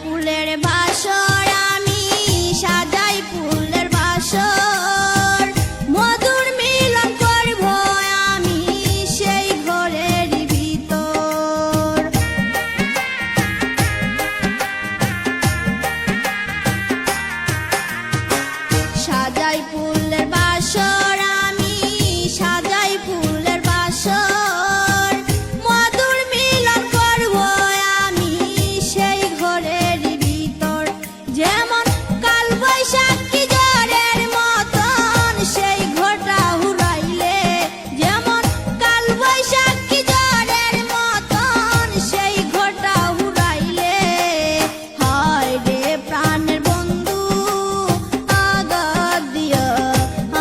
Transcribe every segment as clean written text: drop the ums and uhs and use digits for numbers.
ফুলের বাসর আমি সাজাই ফুলের বাসর মধুর মিলন করব আমি সেই ঘরের ভিতর সাজাই ফুলের বাসর আমি সাজাই ফুলের বাসর মধুর মিলন করব আমি সেই ঘরের ভিতর যেমন কাল বৈশাখী ঝড়ের মতন সেই ঘরটা হুড়াইলে যেমন কাল বৈশাখী ঝড়ের মতন সেই ঘরটা হুড়াইলে হায় রে প্রাণের বন্ধু আঘাত দিও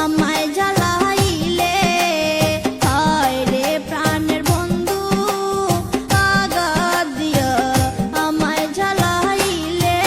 আমায় জ্বালাইলে হায় রে প্রাণের বন্ধু আঘাত দিও আমায় জ্বালাইলে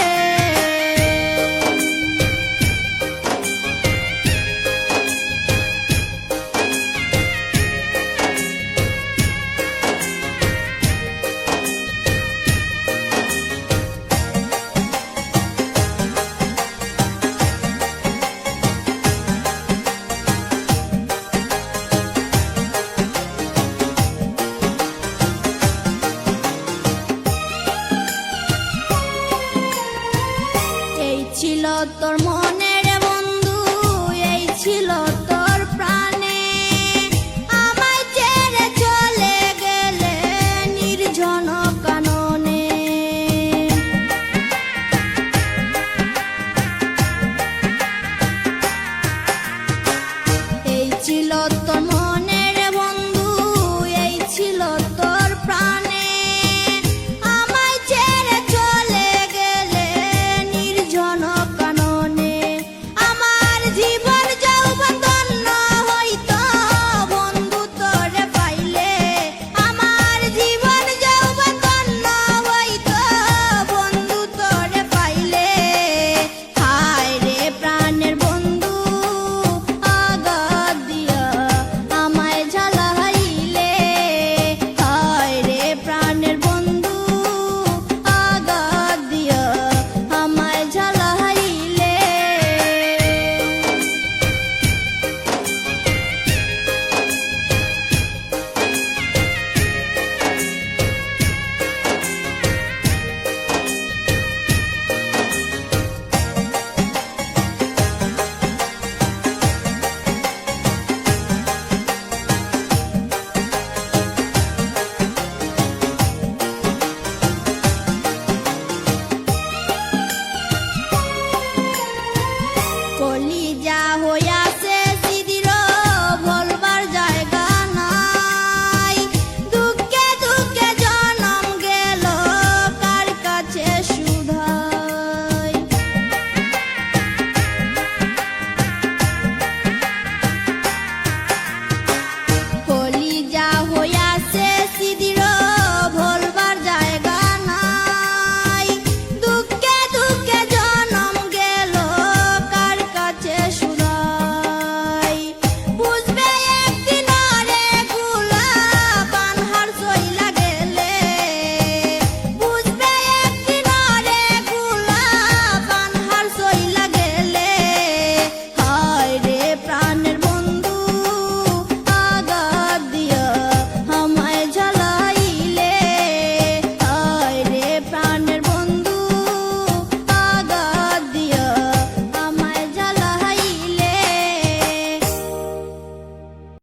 এই ছিল তোর মন